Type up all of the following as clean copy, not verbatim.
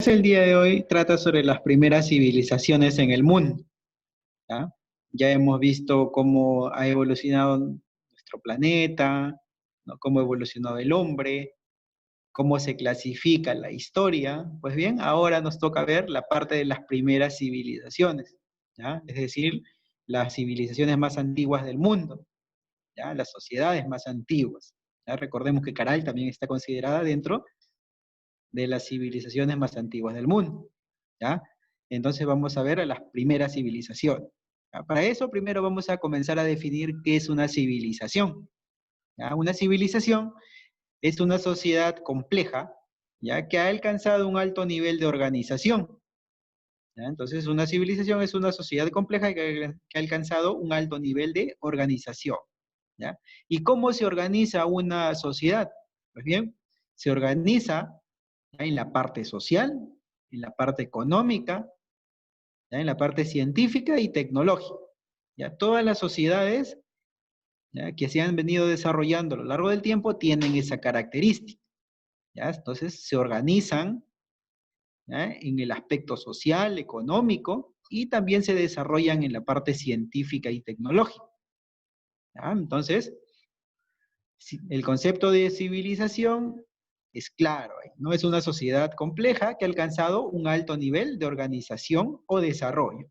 El día de hoy trata sobre las primeras civilizaciones en el mundo, ¿ya? Ya hemos visto cómo ha evolucionado nuestro planeta, ¿no? Cómo ha evolucionado el hombre, cómo se clasifica la historia. Pues bien, ahora nos toca ver la parte de las primeras civilizaciones, ¿ya? Es decir, las civilizaciones más antiguas del mundo, ¿ya? Las sociedades más antiguas, ¿ya? Recordemos que Caral también está considerada dentro de las civilizaciones más antiguas del mundo, ¿ya? Entonces vamos a ver a las primeras civilizaciones. ¿Ya? Para eso primero vamos a comenzar a definir qué es una civilización, ¿ya? Una civilización es una sociedad compleja, ¿ya? Que ha alcanzado un alto nivel de organización, ¿ya? Entonces una civilización es una sociedad compleja que ha alcanzado un alto nivel de organización, ¿ya? ¿Y cómo se organiza una sociedad? Pues bien, se organiza, ¿ya? En la parte social, en la parte económica, ¿ya? En la parte científica y tecnológica. ¿Ya? Todas las sociedades, ¿ya? Que se han venido desarrollando a lo largo del tiempo tienen esa característica, ¿ya? Entonces se organizan, ¿ya? En el aspecto social, económico, y también se desarrollan en la parte científica y tecnológica, ¿ya? Entonces, el concepto de civilización es claro, ¿no? Es una sociedad compleja que ha alcanzado un alto nivel de organización o desarrollo,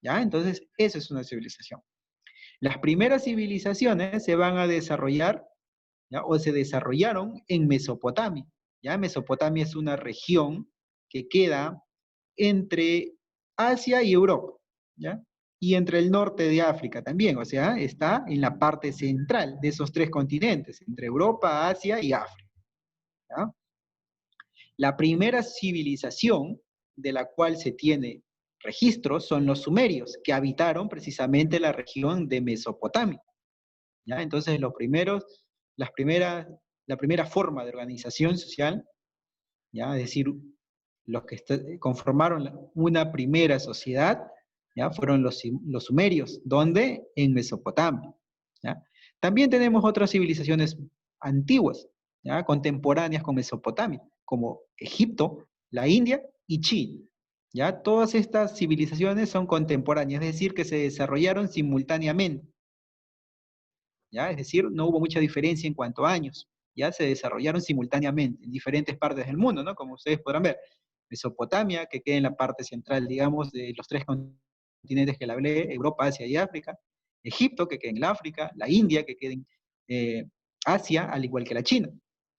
¿ya? Entonces, eso es una civilización. Las primeras civilizaciones se van a desarrollar, ¿ya? O se desarrollaron en Mesopotamia, ¿ya? Mesopotamia es una región que queda entre Asia y Europa, ¿ya? Y entre el norte de África también, o sea, está en la parte central de esos tres continentes, entre Europa, Asia y África, ¿ya? La primera civilización de la cual se tiene registros son los sumerios, que habitaron precisamente la región de Mesopotamia, ¿ya? Entonces, las primeras, la primera forma de organización social, ¿ya? Es decir, los que conformaron una primera sociedad, ¿ya? Fueron los sumerios, ¿dónde? En Mesopotamia, ¿ya? También tenemos otras civilizaciones antiguas, ¿ya? Contemporáneas con Mesopotamia, como Egipto, la India y China, ¿ya? Todas estas civilizaciones son contemporáneas, es decir, que se desarrollaron simultáneamente, ¿ya? Es decir, no hubo mucha diferencia en cuanto a años, ya se desarrollaron simultáneamente en diferentes partes del mundo, ¿no? Como ustedes podrán ver, Mesopotamia, que queda en la parte central, digamos, de los tres continentes que le hablé, Europa, Asia y África, Egipto, que queda en el África, la India, que queda en Asia, al igual que la China,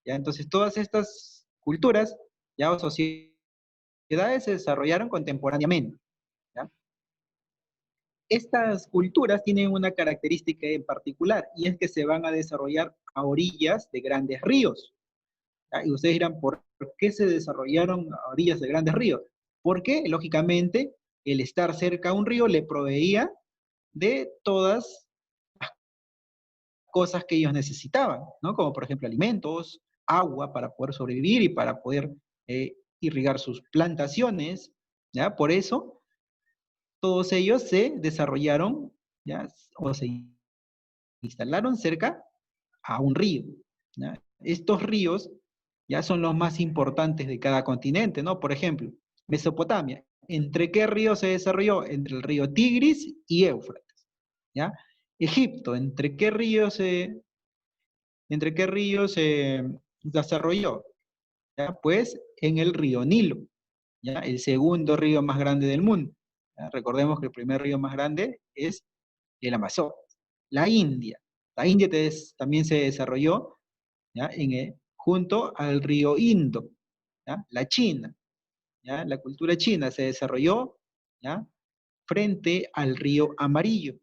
¿ya? Entonces, todas estas culturas, ya, o sociedades se desarrollaron contemporáneamente, ¿ya? Estas culturas tienen una característica en particular, y es que se van a desarrollar a orillas de grandes ríos, ¿ya? Y ustedes dirán, ¿por qué se desarrollaron a orillas de grandes ríos? Porque, lógicamente, el estar cerca a un río le proveía de todas las cosas que ellos necesitaban, ¿no? Como por ejemplo alimentos, agua para poder sobrevivir y para poder irrigar sus plantaciones, ¿ya? Por eso todos ellos se desarrollaron, ¿ya? O se instalaron cerca a un río, ¿ya? Estos ríos ya son los más importantes de cada continente, ¿no? Por ejemplo, Mesopotamia, ¿entre qué río se desarrolló? Entre el río Tigris y Éufrates, ¿ya? Egipto, entre qué río se desarrolló? ¿Ya? Pues en el río Nilo, ¿ya? El segundo río más grande del mundo, ¿ya? Recordemos que el primer río más grande es el Amazonas. La India. La India también se desarrolló, ¿ya? Junto al río Indo, ¿ya? La China, ¿ya? La cultura china se desarrolló, ¿ya? Frente al río Amarillo,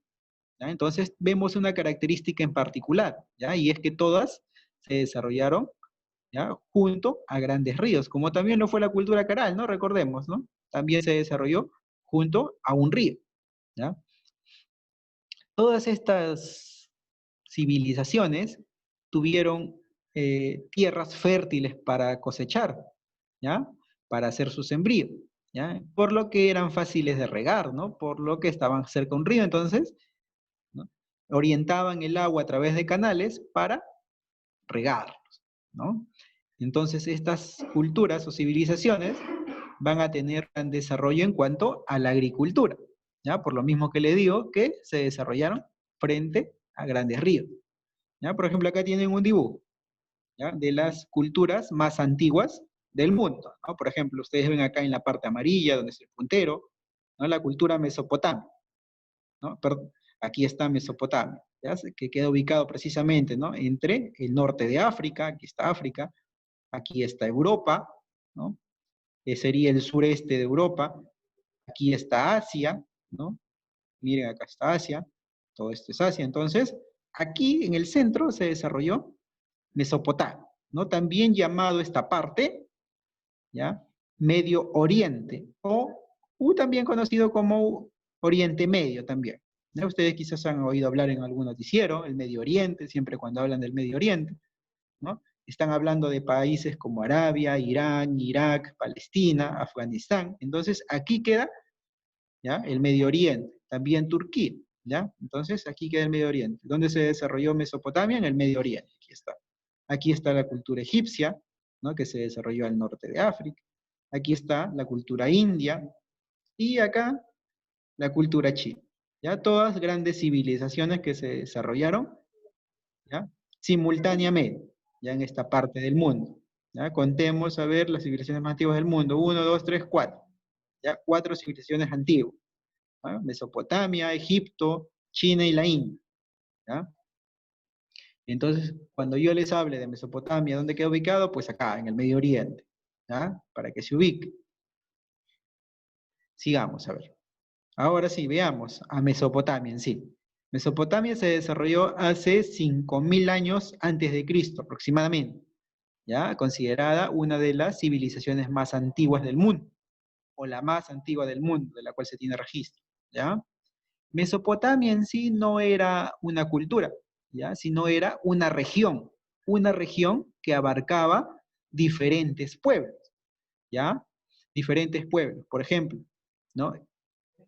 ¿ya? Entonces vemos una característica en particular, ¿ya? Y es que todas se desarrollaron, ¿ya? Junto a grandes ríos, como también lo fue la cultura caral, ¿no? Recordemos, ¿no? También se desarrolló junto a un río, ¿ya? Todas estas civilizaciones tuvieron tierras fértiles para cosechar, ¿ya? Para hacer su sembrío, ¿ya? Por lo que eran fáciles de regar, ¿no? Por lo que estaban cerca de un río, entonces, ¿no? Orientaban el agua a través de canales para regarlos, ¿no? Entonces, estas culturas o civilizaciones van a tener gran desarrollo en cuanto a la agricultura, ¿ya? Por lo mismo que le digo que se desarrollaron frente a grandes ríos, ¿ya? Por ejemplo, acá tienen un dibujo, ¿ya? De las culturas más antiguas del mundo, ¿no? Por ejemplo, ustedes ven acá en la parte amarilla, donde es el puntero, ¿no? La cultura mesopotámica, ¿no? Perdón, aquí está Mesopotamia, ¿ya? Que queda ubicado precisamente, ¿no? Entre el norte de África, aquí está Europa, ¿no? Sería el sureste de Europa, aquí está Asia, ¿no? Miren, acá está Asia, todo esto es Asia. Entonces, aquí en el centro se desarrolló Mesopotamia, ¿no? También llamado esta parte, ¿ya? Medio Oriente, o también conocido como Oriente Medio también. ¿Ya? Ustedes quizás han oído hablar en algún noticiero, el Medio Oriente, siempre cuando hablan del Medio Oriente, ¿no? Están hablando de países como Arabia, Irán, Irak, Palestina, Afganistán. Entonces, aquí queda, ¿ya? El Medio Oriente, también Turquía, ¿ya? Entonces, aquí queda el Medio Oriente. ¿Dónde se desarrolló Mesopotamia? En el Medio Oriente, aquí está. Aquí está la cultura egipcia, ¿no? Que se desarrolló al norte de África. Aquí está la cultura india, y acá la cultura china. ¿Ya? Todas grandes civilizaciones que se desarrollaron, ¿ya? Simultáneamente, ya en esta parte del mundo. ¿Ya? Contemos a ver las civilizaciones más antiguas del mundo. 1, 2, 3, 4. ¿Ya? 4 civilizaciones antiguas. ¿Ya? Mesopotamia, Egipto, China y la India. ¿Ya? Entonces, cuando yo les hable de Mesopotamia, ¿dónde queda ubicado? Pues acá, en el Medio Oriente. ¿Ya? Para que se ubique. Sigamos, a ver. Ahora sí, veamos a Mesopotamia en sí. Mesopotamia se desarrolló hace 5.000 años antes de Cristo, aproximadamente, ¿ya? Considerada una de las civilizaciones más antiguas del mundo, o la más antigua del mundo, de la cual se tiene registro, ¿ya? Mesopotamia en sí no era una cultura, ¿ya? Sino era una región que abarcaba diferentes pueblos, ¿ya? Diferentes pueblos, por ejemplo, ¿no?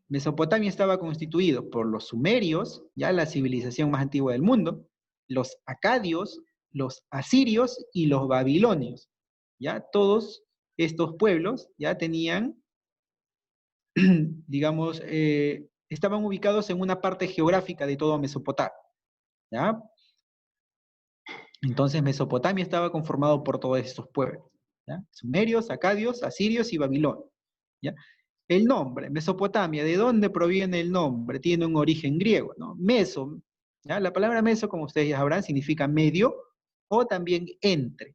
Mesopotamia estaba constituido por los sumerios, ya la civilización más antigua del mundo, los acadios, los asirios y los babilonios. Ya todos estos pueblos ya tenían, digamos, estaban ubicados en una parte geográfica de todo Mesopotamia. ¿Ya? Entonces Mesopotamia estaba conformado por todos estos pueblos. ¿Ya? Sumerios, acadios, asirios y babilonios. ¿Ya? El nombre, Mesopotamia, ¿de dónde proviene el nombre? Tiene un origen griego, ¿no? Meso, ¿ya? La palabra meso, como ustedes ya sabrán, significa medio o también entre.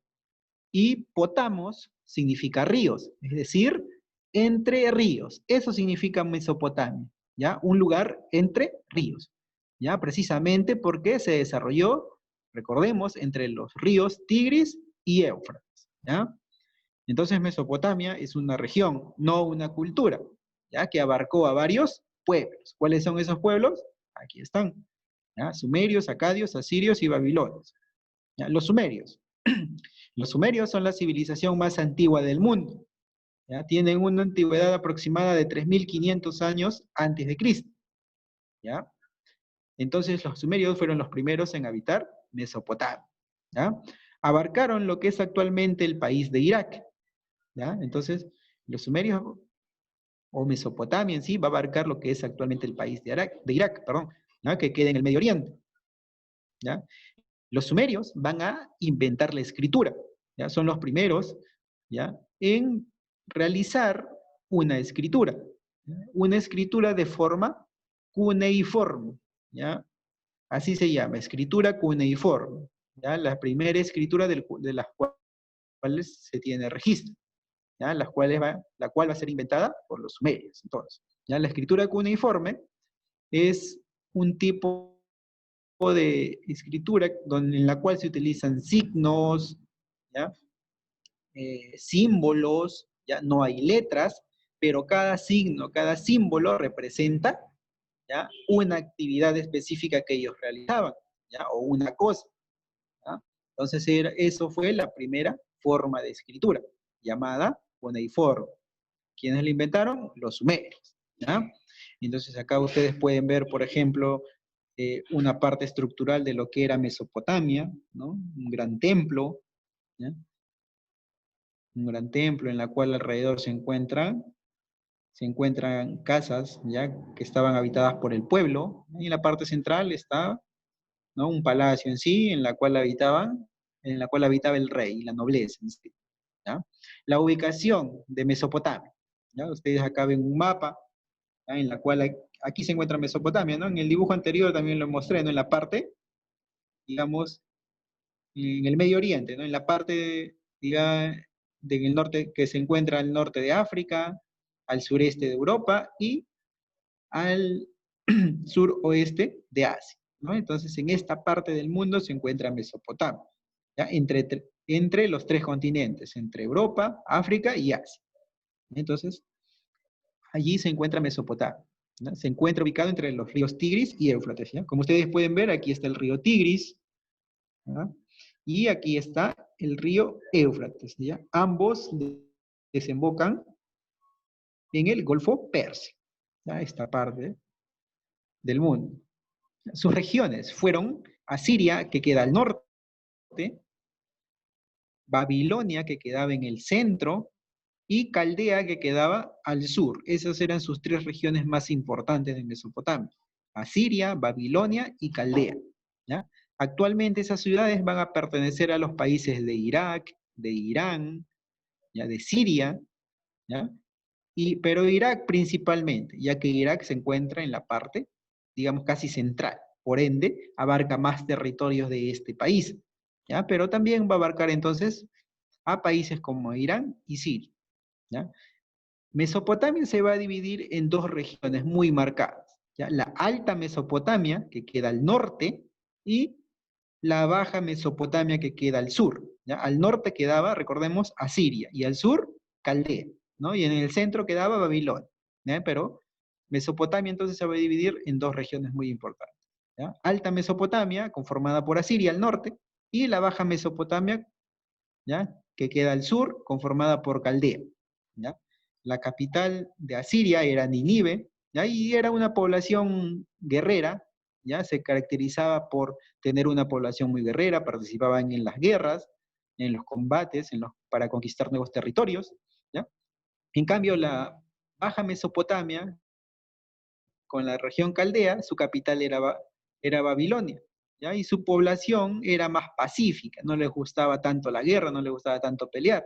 Y potamos significa ríos, es decir, entre ríos. Eso significa Mesopotamia, ¿ya? Un lugar entre ríos, ¿ya? Precisamente porque se desarrolló, recordemos, entre los ríos Tigris y Éufrates, ¿ya? Entonces Mesopotamia es una región, no una cultura, ¿ya? Que abarcó a varios pueblos. ¿Cuáles son esos pueblos? Aquí están, ¿ya? Sumerios, acadios, asirios y babilonios. ¿Ya? Los sumerios. Los sumerios son la civilización más antigua del mundo, ¿ya? Tienen una antigüedad aproximada de 3.500 años antes de Cristo, ¿ya? Entonces los sumerios fueron los primeros en habitar Mesopotamia, ¿ya? Abarcaron lo que es actualmente el país de Irak, ¿ya? Entonces, los sumerios o Mesopotamia en sí va a abarcar lo que es actualmente el país de Irak, perdón, ¿no? Que queda en el Medio Oriente, ¿ya? Los sumerios van a inventar la escritura, ¿ya? Son los primeros, ¿ya? En realizar una escritura, ¿ya? Una escritura de forma cuneiforme, ¿ya? Así se llama, escritura cuneiforme, ¿ya? La primera escritura de las cuales se tiene registro. ¿Ya? La cual va a ser inventada por los sumerios. Entonces, ¿ya? La escritura cuneiforme es un tipo de escritura en la cual se utilizan signos, ¿ya? Símbolos, ¿ya? No hay letras, pero cada signo, cada símbolo representa, ¿ya? Una actividad específica que ellos realizaban, ¿ya? O una cosa. ¿Ya? Entonces, eso fue la primera forma de escritura, llamada cuneiforme. ¿Quiénes la inventaron? Los sumerios, ¿ya? Entonces acá ustedes pueden ver, por ejemplo, una parte estructural de lo que era Mesopotamia, ¿no? Un gran templo, ¿ya? un gran templo en la cual alrededor se encuentran casas, ¿ya? Que estaban habitadas por el pueblo, y en la parte central está, ¿no? Un palacio en sí, en la cual habitaba el rey, la nobleza en sí, ¿ya? La ubicación de Mesopotamia, ¿ya? Ustedes acá ven un mapa, ¿ya? En la cual aquí se encuentra Mesopotamia, ¿no? En el dibujo anterior también lo mostré, ¿no? En la parte, digamos, en el Medio Oriente, ¿no? En la parte, digamos, del norte, que se encuentra al norte de África, al sureste de Europa y al suroeste de Asia, ¿no? Entonces, en esta parte del mundo se encuentra Mesopotamia, ¿ya? Entre los tres continentes, entre Europa, África y Asia. Entonces, allí se encuentra Mesopotamia, ¿no? Se encuentra ubicado entre los ríos Tigris y Éufrates, ¿ya? Como ustedes pueden ver, aquí está el río Tigris, ¿ya? Y aquí está el río Éufrates, ¿ya? Ambos desembocan en el Golfo Persio, ¿ya? Esta parte del mundo. Sus regiones fueron Asiria, que queda al norte, Babilonia, que quedaba en el centro, y Caldea, que quedaba al sur. Esas eran sus tres regiones más importantes de Mesopotamia. Asiria, Babilonia y Caldea, ¿ya? Actualmente esas ciudades van a pertenecer a los países de Irak, de Irán, ¿ya? De Siria, ¿ya? Pero Irak principalmente, ya que Irak se encuentra en la parte, digamos, casi central. Por ende, abarca más territorios de este país, ¿ya? Pero también va a abarcar entonces a países como Irán y Siria, ¿ya? Mesopotamia se va a dividir en dos regiones muy marcadas, ¿ya? La Alta Mesopotamia, que queda al norte, y la Baja Mesopotamia, que queda al sur, ¿ya? Al norte quedaba, recordemos, Asiria, y al sur, Caldea, ¿no? Y en el centro quedaba Babilonia, ¿ya? Pero Mesopotamia entonces se va a dividir en dos regiones muy importantes, ¿ya? Alta Mesopotamia, conformada por Asiria al norte, y la Baja Mesopotamia, ¿ya? Que queda al sur, conformada por Caldea, ¿ya? La capital de Asiria era Nínive, ¿ya? Y era una población guerrera, ¿ya? Se caracterizaba por tener una población muy guerrera, participaban en las guerras, en los combates, para conquistar nuevos territorios, ¿ya? En cambio, la Baja Mesopotamia, con la región Caldea, su capital era Babilonia, ¿ya? Y su población era más pacífica, no les gustaba tanto la guerra, no les gustaba tanto pelear,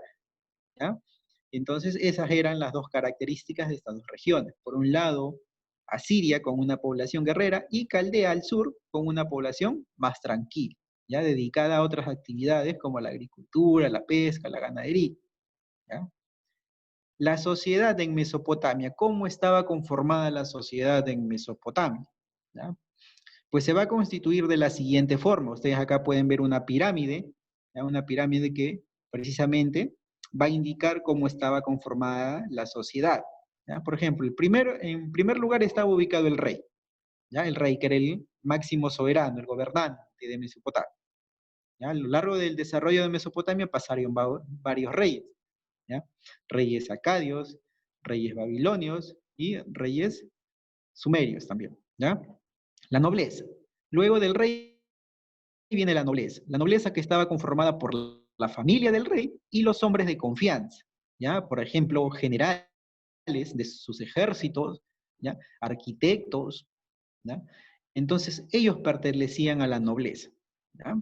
¿ya? Entonces, esas eran las dos características de estas dos regiones. Por un lado, Asiria con una población guerrera y Caldea al sur con una población más tranquila, ya dedicada a otras actividades como la agricultura, la pesca, la ganadería, ¿ya? La sociedad en Mesopotamia, ¿cómo estaba conformada la sociedad en Mesopotamia? ¿Ya? Pues se va a constituir de la siguiente forma. Ustedes acá pueden ver una pirámide, ¿ya? Una pirámide que precisamente va a indicar cómo estaba conformada la sociedad, ¿ya? Por ejemplo, en primer lugar estaba ubicado el rey, ¿ya? El rey que era el máximo soberano, el gobernante de Mesopotamia, ¿ya? A lo largo del desarrollo de Mesopotamia pasaron varios reyes, ¿ya? Reyes acadios, reyes babilonios y reyes sumerios también, ¿ya? La nobleza. Luego del rey viene la nobleza que estaba conformada por la familia del rey y los hombres de confianza, ¿ya? Por ejemplo, generales de sus ejércitos, ¿ya? Arquitectos, ¿ya? Entonces, ellos pertenecían a la nobleza, ¿ya?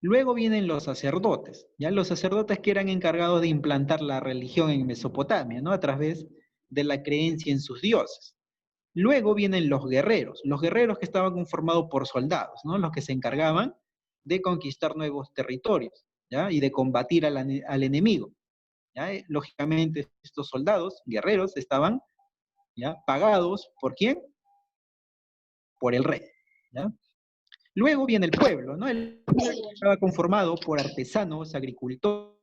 Luego vienen los sacerdotes, ¿ya? Los sacerdotes que eran encargados de implantar la religión en Mesopotamia, ¿no? A través de la creencia en sus dioses. Luego vienen los guerreros que estaban conformados por soldados, ¿no? Los que se encargaban de conquistar nuevos territorios, ¿ya? Y de combatir al enemigo, ¿ya? Lógicamente, estos soldados, guerreros, estaban, ¿ya? Pagados, ¿por quién? Por el rey, ¿ya? Luego viene el pueblo, ¿no? El pueblo estaba conformado por artesanos, agricultores,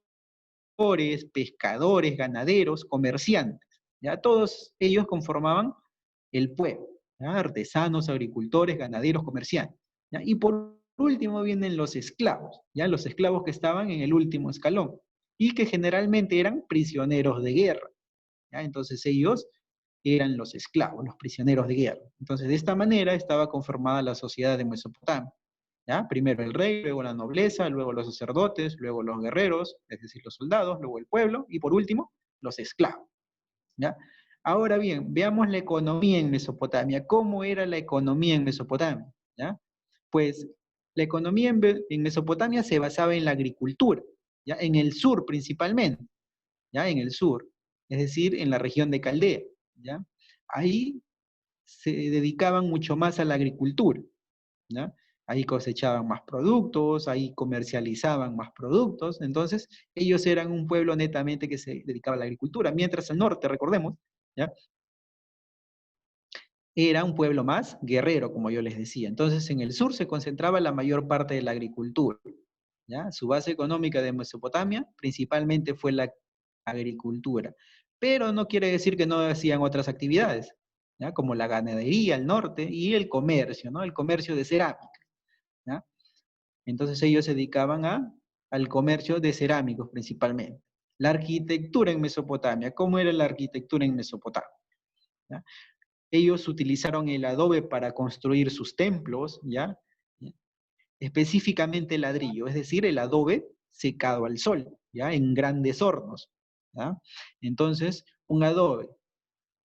pescadores, ganaderos, comerciantes, ¿ya? Todos ellos conformaban el pueblo, ¿ya? Artesanos, agricultores, ganaderos, comerciantes, ¿ya? Y por último vienen los esclavos, ¿ya? Los esclavos que estaban en el último escalón y que generalmente eran prisioneros de guerra, ¿ya? Entonces ellos eran los esclavos, los prisioneros de guerra. Entonces de esta manera estaba conformada la sociedad de Mesopotamia, ¿ya? Primero el rey, luego la nobleza, luego los sacerdotes, luego los guerreros, es decir, los soldados, luego el pueblo, y por último, los esclavos, ¿ya? Ahora bien, veamos la economía en Mesopotamia. ¿Cómo era la economía en Mesopotamia? ¿Ya? Pues la economía en Mesopotamia se basaba en la agricultura, ¿ya? En el sur principalmente, ¿ya? En el sur, es decir, en la región de Caldea, ¿ya? Ahí se dedicaban mucho más a la agricultura, ¿ya? Ahí cosechaban más productos, ahí comercializaban más productos, entonces ellos eran un pueblo netamente que se dedicaba a la agricultura, mientras al norte, recordemos, ¿ya? Era un pueblo más guerrero, como yo les decía. Entonces en el sur se concentraba la mayor parte de la agricultura, ¿ya? Su base económica de Mesopotamia principalmente fue la agricultura, pero no quiere decir que no hacían otras actividades, ¿ya? Como la ganadería al norte y el comercio, ¿no? El comercio de cerámica, ¿ya? Entonces ellos se dedicaban al comercio de cerámicos principalmente. La arquitectura en Mesopotamia, ¿cómo era la arquitectura en Mesopotamia? ¿Ya? Ellos utilizaron el adobe para construir sus templos, ¿ya? Específicamente el ladrillo, es decir, el adobe secado al sol, ¿ya? En grandes hornos, ¿ya? Entonces, un adobe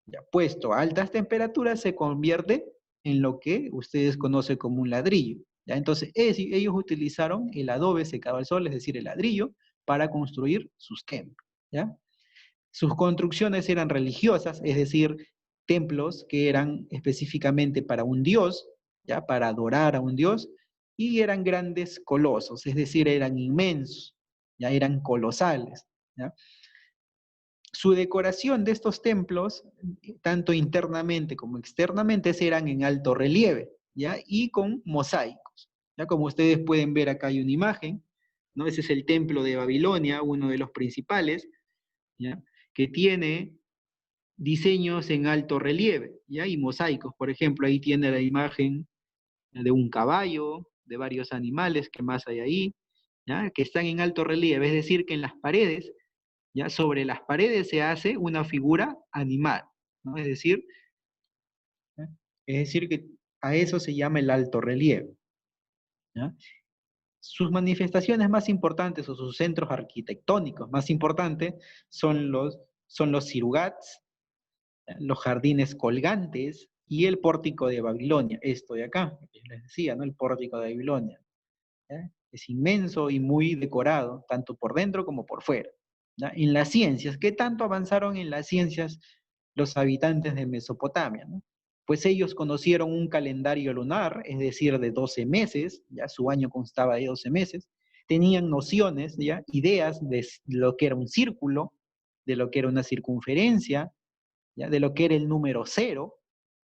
ya puesto a altas temperaturas se convierte en lo que ustedes conocen como un ladrillo, ¿ya? Entonces, ellos utilizaron el adobe secado al sol, es decir, el ladrillo, para construir sus templos, ¿ya? Sus construcciones eran religiosas, es decir, templos que eran específicamente para un dios, ¿ya? Para adorar a un dios, y eran grandes colosos, es decir, eran inmensos, ya eran colosales, ¿ya? Su decoración de estos templos, tanto internamente como externamente, eran en alto relieve, ¿ya? Y con mosaicos, ¿ya? Como ustedes pueden ver acá hay una imagen, ¿no? Ese es el templo de Babilonia, uno de los principales, ¿ya? Que tiene diseños en alto relieve, ¿ya? Y mosaicos, por ejemplo, ahí tiene la imagen de un caballo, de varios animales que más hay ahí, ¿ya? Que están en alto relieve, es decir, que en las paredes, ¿ya? Sobre las paredes se hace una figura animal, ¿no? ¿ya? Es decir que a eso se llama el alto relieve, ¿ya? Sus manifestaciones más importantes o sus centros arquitectónicos más importantes son los zirugats, los jardines colgantes y el pórtico de Babilonia. Esto de acá, que les decía, ¿no? El pórtico de Babilonia. ¿Ya? Es inmenso y muy decorado, tanto por dentro como por fuera. ¿Ya? En las ciencias, ¿qué tanto avanzaron en las ciencias los habitantes de Mesopotamia? ¿No? Pues ellos conocieron un calendario lunar, es decir, de 12 meses, ya su año constaba de 12 meses, tenían nociones, ya, ideas de lo que era un círculo, de lo que era una circunferencia, ¿ya? De lo que era el número cero,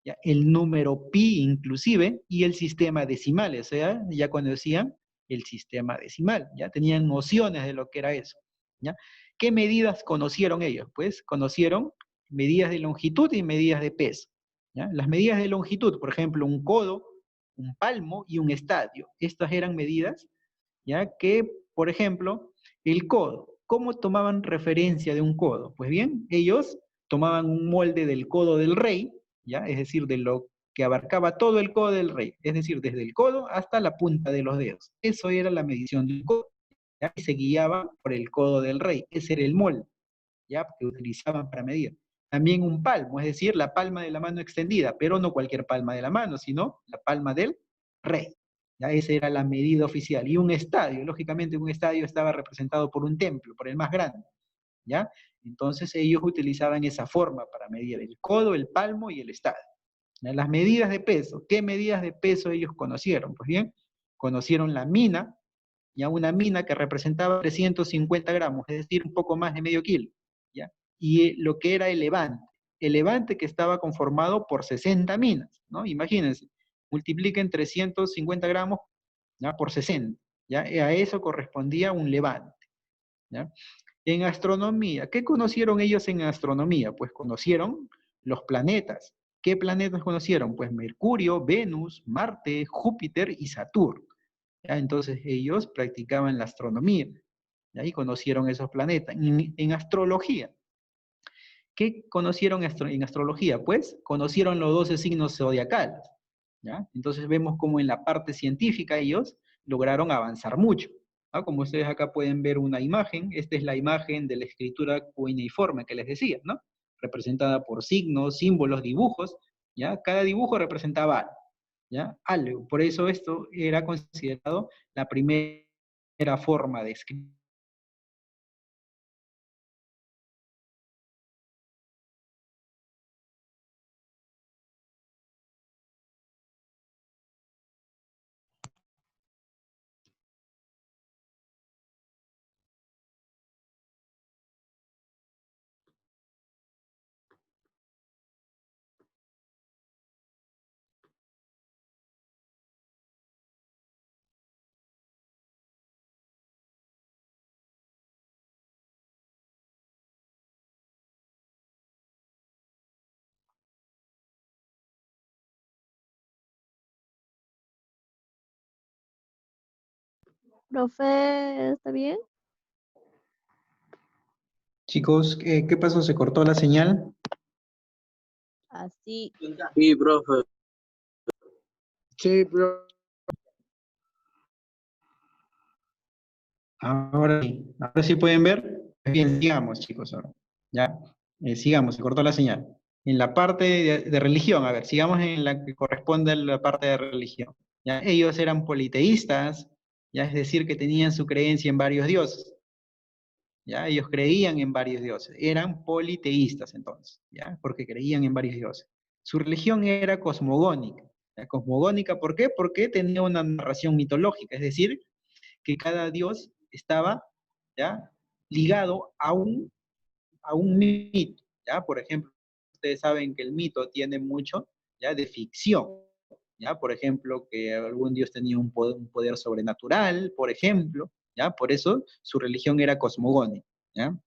¿ya? El número pi inclusive, y el sistema decimal, o sea, ya conocían el sistema decimal, ya tenían nociones de lo que era eso, ¿ya? ¿Qué medidas conocieron ellos? Pues conocieron medidas de longitud y medidas de peso, ¿ya? Las medidas de longitud, por ejemplo, un codo, un palmo y un estadio. Estas eran medidas, ¿ya? Que, por ejemplo, el codo. ¿Cómo tomaban referencia de un codo? Pues bien, ellos tomaban un molde del codo del rey, ¿ya? Es decir, de lo que abarcaba todo el codo del rey, es decir, desde el codo hasta la punta de los dedos. Eso era la medición del codo, ¿ya? Y se guiaba por el codo del rey. Ese era el molde, ¿ya? Que utilizaban para medir. También un palmo, es decir, la palma de la mano extendida, pero no cualquier palma de la mano, sino la palma del rey. Ya esa era la medida oficial. Y un estadio, lógicamente un estadio estaba representado por un templo, por el más grande, ¿ya? Entonces ellos utilizaban esa forma para medir el codo, el palmo y el estadio. ¿Ya? Las medidas de peso, ¿qué medidas de peso ellos conocieron? Pues bien, conocieron la mina, ya una mina que representaba 350 gramos, es decir, un poco más de medio kilo, ¿ya? Y lo que era el levante que estaba conformado por 60 minas, ¿no? Imagínense, multipliquen 350 gramos, ¿ya? Por 60, ¿ya? Y a eso correspondía un levante, ¿ya? En astronomía, ¿qué conocieron ellos en astronomía? Pues conocieron los planetas. ¿Qué planetas conocieron? Pues Mercurio, Venus, Marte, Júpiter y Saturno. ¿Ya? Entonces ellos practicaban la astronomía, ¿ya? Y conocieron esos planetas. En astrología, ¿qué conocieron en astrología? Pues conocieron los 12 signos zodiacales, ¿ya? Entonces vemos como en la parte científica ellos lograron avanzar mucho. ¿No? Como ustedes acá pueden ver una imagen, esta es la imagen de la escritura cuneiforme que les decía, ¿no? Representada por signos, símbolos, dibujos, ¿ya? Cada dibujo representaba algo, ¿ya? Algo. Por eso esto era considerado la primera forma de escribir. Profe, ¿está bien? Chicos, ¿qué pasó? ¿Se cortó la señal? Así. Sí, profe. Sí, profe. Ahora sí pueden ver. Bien, sigamos, chicos, ahora. Ya, sigamos, se cortó la señal. En la parte de religión, a ver, sigamos en la que corresponde a la parte de religión. ¿Ya? Ellos eran politeístas, ya es decir, que tenían su creencia en varios dioses. ¿Ya? Ellos creían en varios dioses. Eran politeístas entonces, ¿ya? Porque creían en varios dioses. Su religión era cosmogónica. ¿Ya? Cosmogónica, ¿por qué? Porque tenía una narración mitológica, es decir, que cada dios estaba, ¿ya?, ligado a un mito, ¿ya? Por ejemplo, ustedes saben que el mito tiene mucho, ¿ya?, de ficción, ¿ya? Por ejemplo, que algún dios tenía un poder sobrenatural, por ejemplo, ¿ya? Por eso su religión era cosmogónica, ¿ya?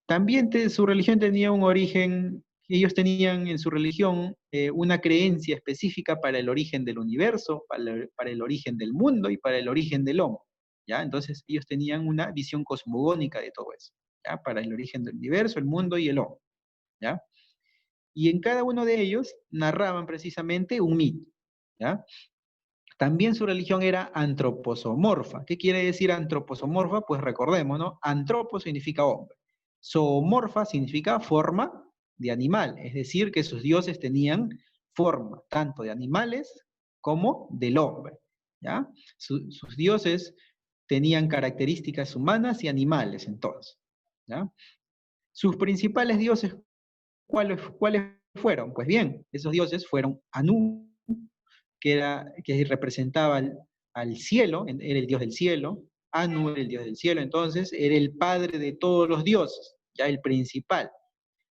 También su religión tenía un origen, ellos tenían en su religión una creencia específica para el origen del universo, para el origen del mundo y para el origen del hombre, ¿ya? Entonces ellos tenían una visión cosmogónica de todo eso, ¿ya? Para el origen del universo, el mundo y el hombre, ¿ya? Y en cada uno de ellos narraban precisamente un mito, ¿ya? También su religión era antroposomorfa. ¿Qué quiere decir antroposomorfa? Pues recordemos, ¿no? Antropo significa hombre. Zoomorfa significa forma de animal, es decir, que sus dioses tenían forma tanto de animales como del hombre, ¿ya? Sus dioses tenían características humanas y animales, entonces, ¿ya? Sus principales dioses, ¿cuáles fueron? Pues bien, esos dioses fueron Anu, que representaba al cielo, era el dios del cielo. Anu era el dios del cielo, entonces era el padre de todos los dioses, ya el principal.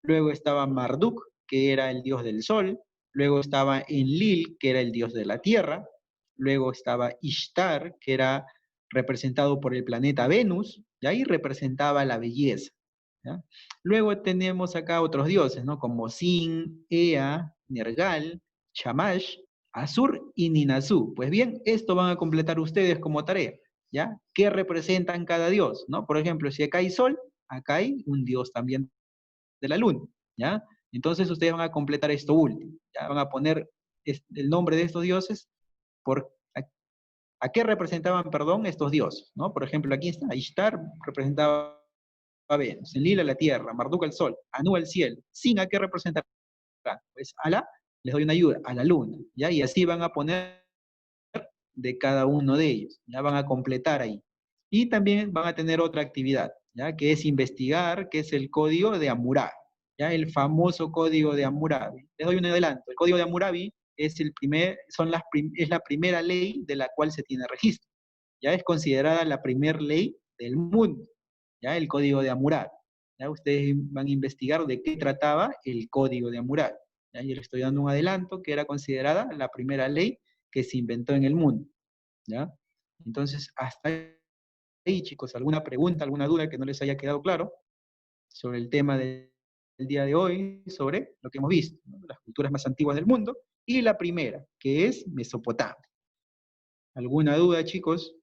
Luego estaba Marduk, que era el dios del sol. Luego estaba Enlil, que era el dios de la tierra. Luego estaba Ishtar, que era representado por el planeta Venus, y ahí representaba la belleza, ¿ya? Luego tenemos acá otros dioses, ¿no? Como Sin, Ea, Nergal, Shamash, Asur y Ninazú. Pues bien, esto van a completar ustedes como tarea, ¿ya? ¿Qué representan cada dios, ¿no? Por ejemplo, si acá hay sol, acá hay un dios también de la luna, ¿ya? Entonces ustedes van a completar esto último, ¿ya? Van a poner el nombre de estos dioses por a qué representaban, perdón, estos dioses, ¿no? Por ejemplo, aquí está, Ishtar representaba a Venus, Enlil a la tierra, Marduk al sol, Anu al cielo, Sin a qué representará, pues a la, les doy una ayuda, a la luna, ¿ya? Y así van a poner de cada uno de ellos, ya van a completar ahí. Y también van a tener otra actividad, ya que es investigar, que es el código de Hammurabi, ya el famoso código de Hammurabi. Les doy un adelanto, el código de Hammurabi es, es la primera ley de la cual se tiene registro, ya es considerada la primera ley del mundo, ya el código de Hammurabi. Ya ustedes van a investigar de qué trataba el código de Hammurabi. Ya yo les estoy dando un adelanto que era considerada la primera ley que se inventó en el mundo, ¿ya? Entonces, hasta ahí, chicos, ¿alguna pregunta, alguna duda que no les haya quedado claro sobre el tema del día de hoy, sobre lo que hemos visto, ¿no? Las culturas más antiguas del mundo, y la primera, que es Mesopotamia? ¿Alguna duda, chicos?